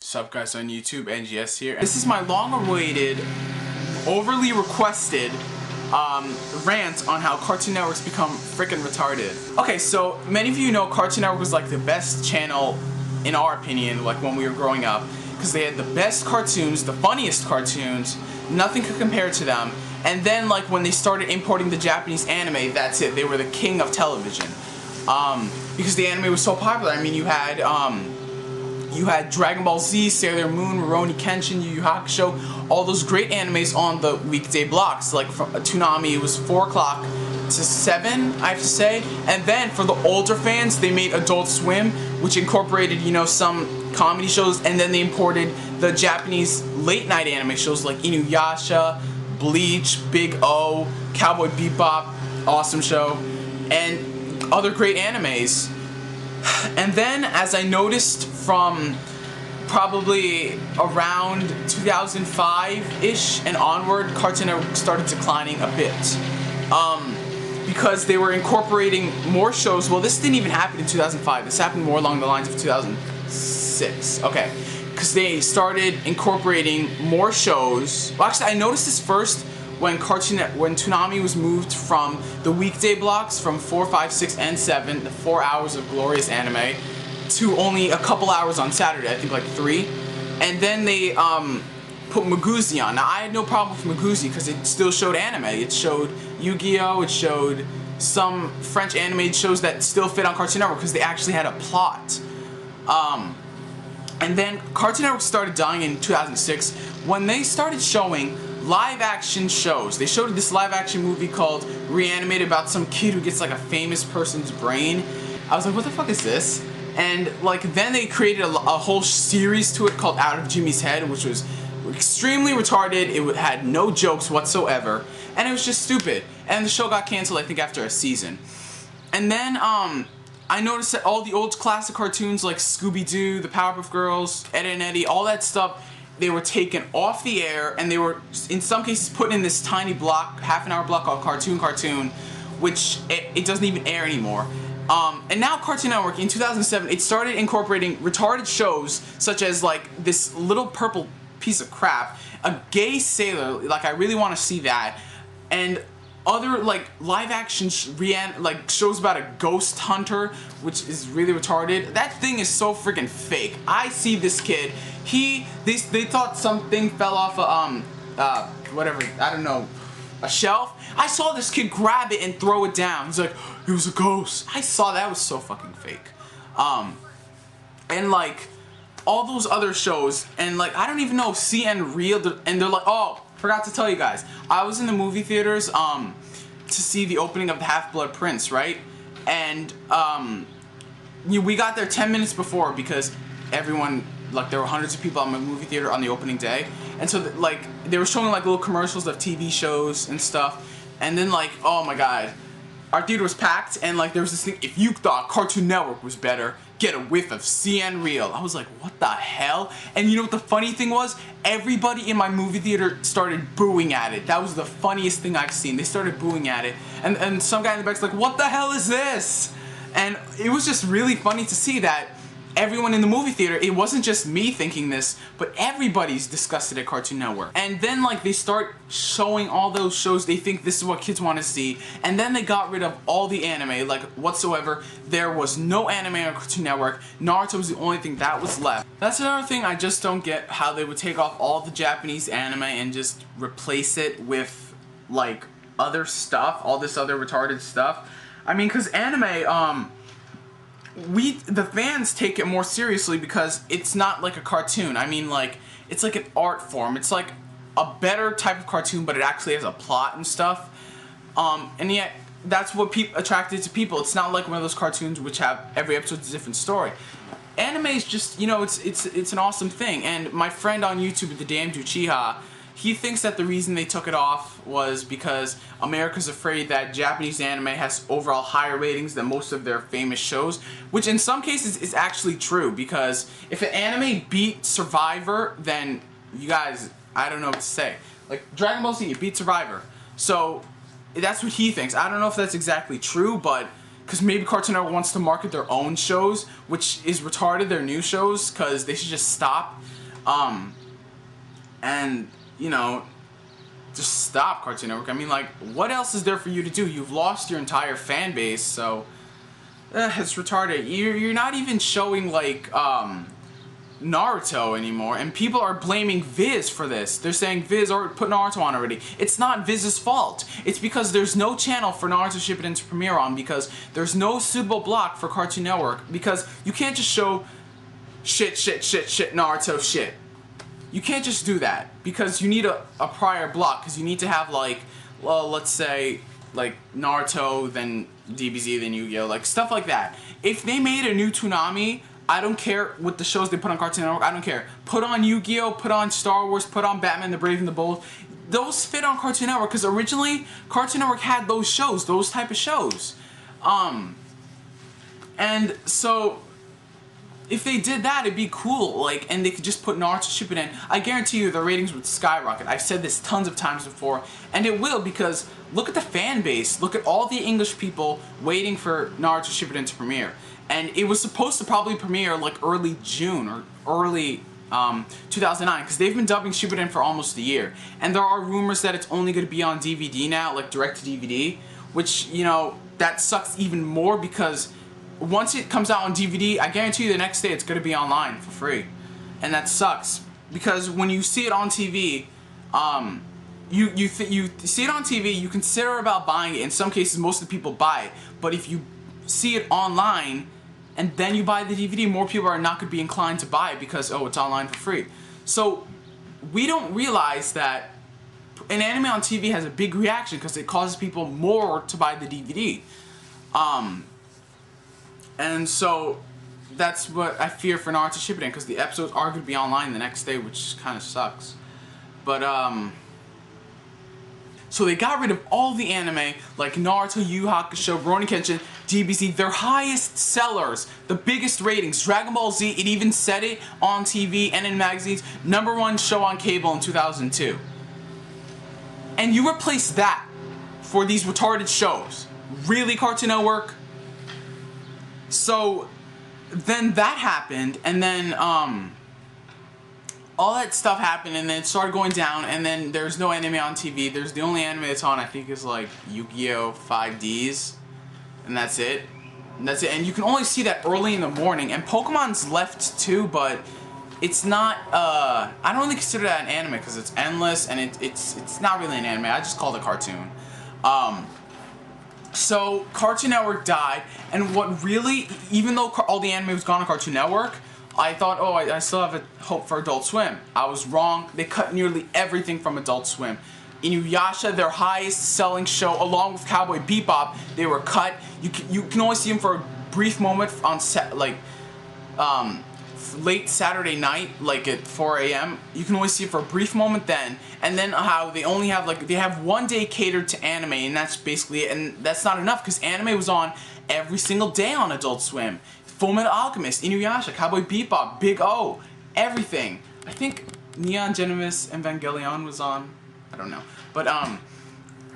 Sup guys on YouTube, NGS here. This is my long-awaited, overly requested rant on how Cartoon Network's become freaking retarded. Okay, so many of you know Cartoon Network was like the best channel, in our opinion, like when we were growing up, because they had the best cartoons, the funniest cartoons, nothing could compare to them. And then like when they started importing the Japanese anime, that's it, they were the king of television. Because the anime was so popular. I mean, you had Dragon Ball Z, Sailor Moon, Rurouni Kenshin, Yu Yu Hakusho, all those great animes on the weekday blocks. Like from Toonami, it was 4 o'clock to 7, I have to say. And then for the older fans, they made Adult Swim, which incorporated, you know, some comedy shows, and then they imported the Japanese late night anime shows like Inuyasha, Bleach, Big O, Cowboy Bebop, awesome show, and other great animes. And then, as I noticed from probably around 2005-ish and onward, Cartoon Network started declining a bit. Because they were incorporating more shows. Well, this didn't even happen in 2005. This happened more along the lines of 2006. Okay. Because they started incorporating more shows. Well, actually, I noticed this first when Toonami was moved from the weekday blocks from 4, 5, 6, and 7, the 4 hours of glorious anime, to only a couple hours on Saturday, I think like 3. And then they put Maguzi on. Now, I had no problem with Maguzi because it still showed anime. It showed Yu-Gi-Oh! It showed some French animated shows that still fit on Cartoon Network because they actually had a plot. And then Cartoon Network started dying in 2006 when they started showing live-action shows. They showed this live-action movie called Reanimated about some kid who gets like a famous person's brain. I was like, what the fuck is this? And like then they created a whole series to it called Out of Jimmy's Head, which was extremely retarded. It had no jokes whatsoever, and it was just stupid. And the show got canceled, I think, after a season. And then I noticed that all the old classic cartoons like Scooby-Doo, the Powerpuff Girls, Ed and Eddie, all that stuff, they were taken off the air, and they were, in some cases, put in this tiny block, half-an-hour block called Cartoon, which it doesn't even air anymore. And now Cartoon Network, in 2007, it started incorporating retarded shows, such as, like, this little purple piece of crap, a gay sailor, like, I really want to see that, and other, like, live-action shows about a ghost hunter, which is really retarded. That thing is so freaking fake. I see this kid, they thought something fell off whatever, I don't know, a shelf. I saw this kid grab it and throw it down. He's like, it was a ghost. I saw that. Was so fucking fake. And like, all those other shows, and like, I don't even know, CN Real, and they're like, oh, forgot to tell you guys, I was in the movie theaters to see the opening of the Half-Blood Prince, right? And we got there 10 minutes before because everyone, like, there were hundreds of people in my movie theater on the opening day, and so like they were showing like little commercials of TV shows and stuff, and then like, oh my god, our theater was packed, and like there was this thing, if you thought Cartoon Network was better, get a whiff of CN Real. I was like, what the hell? And you know what the funny thing was? Everybody in my movie theater started booing at it. That was the funniest thing I've seen. They started booing at it, and some guy in the back's like, what the hell is this? And it was just really funny to see that everyone in the movie theater, it wasn't just me thinking this, but everybody's disgusted at Cartoon Network. And then like they start showing all those shows, they think this is what kids want to see, and then they got rid of all the anime, like whatsoever. There was no anime on Cartoon Network. Naruto was the only thing that was left. That's another thing I just don't get, how they would take off all the Japanese anime and just replace it with like other stuff, all this other retarded stuff. I mean, cause anime, the fans take it more seriously because it's not like a cartoon. I mean, like, it's like an art form. It's like a better type of cartoon, but it actually has a plot and stuff. And yet, that's what attracted to people. It's not like one of those cartoons which have every episode's a different story. Anime is just, you know, it's an awesome thing. And my friend on YouTube, the Damned Uchiha, he thinks that the reason they took it off was because America's afraid that Japanese anime has overall higher ratings than most of their famous shows, which in some cases is actually true, because if an anime beat Survivor, then you guys, I don't know what to say. Like, Dragon Ball Z, it beat Survivor. So, that's what he thinks. I don't know if that's exactly true, but because maybe Cartoon Network wants to market their own shows, which is retarded, their new shows, because they should just stop. And, you know, just stop, Cartoon Network. I mean, like, what else is there for you to do? You've lost your entire fan base, so it's retarded. You're not even showing, like, Naruto anymore, and people are blaming Viz for this. They're saying Viz or put Naruto on already. It's not Viz's fault. It's because there's no channel for Naruto Shippuden to premiere on, because there's no suitable block for Cartoon Network, because you can't just show shit Naruto shit. You can't just do that, because you need a prior block, because you need to have, like, well, let's say, like, Naruto, then DBZ, then Yu-Gi-Oh!, like, stuff like that. If they made a new Toonami, I don't care what the shows they put on Cartoon Network, I don't care. Put on Yu-Gi-Oh!, put on Star Wars, put on Batman the Brave and the Bold. Those fit on Cartoon Network, because originally, Cartoon Network had those shows, those type of shows. And so, if they did that, it'd be cool, like, and they could just put Naruto Shippuden. I guarantee you the ratings would skyrocket. I've said this tons of times before, and it will, because look at the fan base. Look at all the English people waiting for Naruto Shippuden to premiere. And it was supposed to probably premiere, like, early June, or early 2009, because they've been dubbing Shippuden for almost a year. And there are rumors that it's only going to be on DVD now, like, direct-to-DVD, which, you know, that sucks even more, because once it comes out on DVD, I guarantee you the next day it's going to be online for free. And that sucks. Because when you see it on TV, you see it on TV, you consider about buying it. In some cases, most of the people buy it. But if you see it online, and then you buy the DVD, more people are not going to be inclined to buy it because, oh, it's online for free. So, we don't realize that an anime on TV has a big reaction because it causes people more to buy the DVD. And so, that's what I fear for Naruto Shippuden, because the episodes are going to be online the next day, which kind of sucks. But, so they got rid of all the anime, like Naruto, Yu Yu Hakusho, Rurouni Kenshin, DBZ, their highest sellers, the biggest ratings, Dragon Ball Z, it even said it on TV and in magazines, #1 show on cable in 2002. And you replace that for these retarded shows. Really, Cartoon Network? So, then that happened, and then, all that stuff happened, and then it started going down, and then there's no anime on TV. There's the only anime that's on, I think, is like Yu-Gi-Oh! 5Ds, and that's it. And that's it. And you can only see that early in the morning. And Pokemon's left too, but it's not. I don't really consider that an anime because it's endless, and it's not really an anime. I just call it a cartoon. So Cartoon Network died, and what really, even though all the anime was gone on Cartoon Network, I thought, oh, I still have a hope for Adult Swim. I was wrong. They cut nearly everything from Adult Swim. Inuyasha, their highest selling show, along with Cowboy Bebop, they were cut. You can only see them for a brief moment on late Saturday night, like at 4 a.m. You can only see it for a brief moment then, and then how they only have, like, they have one day catered to anime, and that's basically it. And that's not enough, because anime was on every single day on Adult Swim. Fullmetal Alchemist, Inuyasha, Cowboy Bebop, Big O, everything. I think Neon Genesis Evangelion was on. I don't know. But,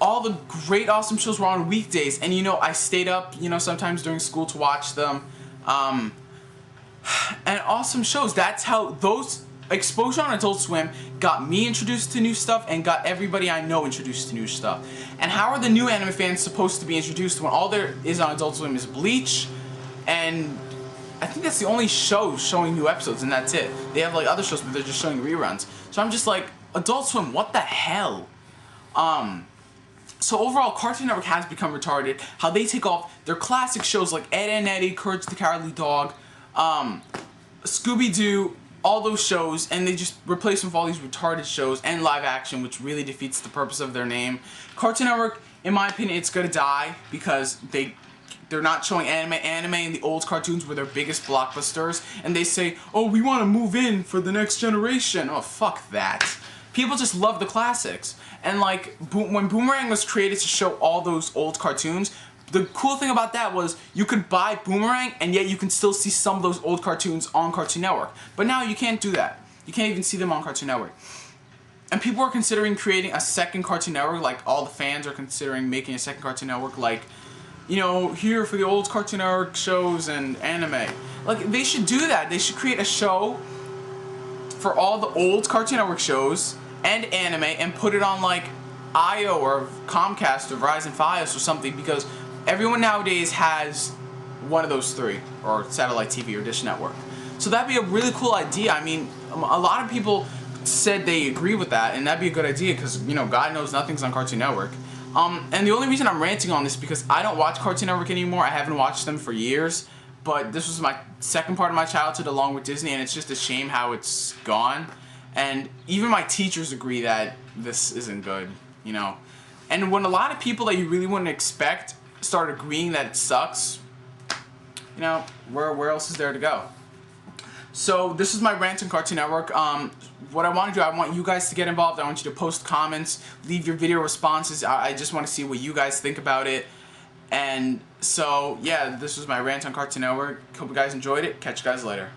all the great, awesome shows were on weekdays. And, you know, I stayed up, you know, sometimes during school to watch them. And awesome shows. That's how those exposure on Adult Swim got me introduced to new stuff and got everybody I know introduced to new stuff. And how are the new anime fans supposed to be introduced when all there is on Adult Swim is Bleach, and I think that's the only show showing new episodes, and that's it. They have, like, other shows, but they're just showing reruns. So I'm just like, Adult Swim, what the hell? So overall, Cartoon Network has become retarded. How they take off their classic shows like Ed and Eddie, Courage the Cowardly Dog, Scooby-Doo, all those shows, and they just replace them with all these retarded shows and live action, which really defeats the purpose of their name. Cartoon Network, in my opinion, it's gonna die because they're not showing anime. Anime and the old cartoons were their biggest blockbusters, and they say, oh, we want to move in for the next generation. Oh, fuck that. People just love the classics. And, like, when Boomerang was created to show all those old cartoons, the cool thing about that was you could buy Boomerang, and yet you can still see some of those old cartoons on Cartoon Network. But now you can't do that. You can't even see them on Cartoon Network. And people are considering creating a second Cartoon Network, like all the fans are considering making a second Cartoon Network, like, you know, here for the old Cartoon Network shows and anime. Like, they should do that. They should create a show for all the old Cartoon Network shows and anime and put it on like IO or Comcast or Verizon Fios or something, because everyone nowadays has one of those three, or satellite TV or Dish Network. So that'd be a really cool idea. I mean, a lot of people said they agree with that, and that'd be a good idea because, you know, God knows nothing's on Cartoon Network. And the only reason I'm ranting on this is because I don't watch Cartoon Network anymore. I haven't watched them for years, but this was my second part of my childhood along with Disney, and it's just a shame how it's gone. And even my teachers agree that this isn't good, you know. And when a lot of people that you really wouldn't expect start agreeing that it sucks, you know, where else is there to go? So this is my rant on Cartoon Network. What I want to do, I want you guys to get involved. I want you to post comments, leave your video responses. I just want to see what you guys think about it. And so, yeah, this was my rant on Cartoon Network. Hope you guys enjoyed it. Catch you guys later.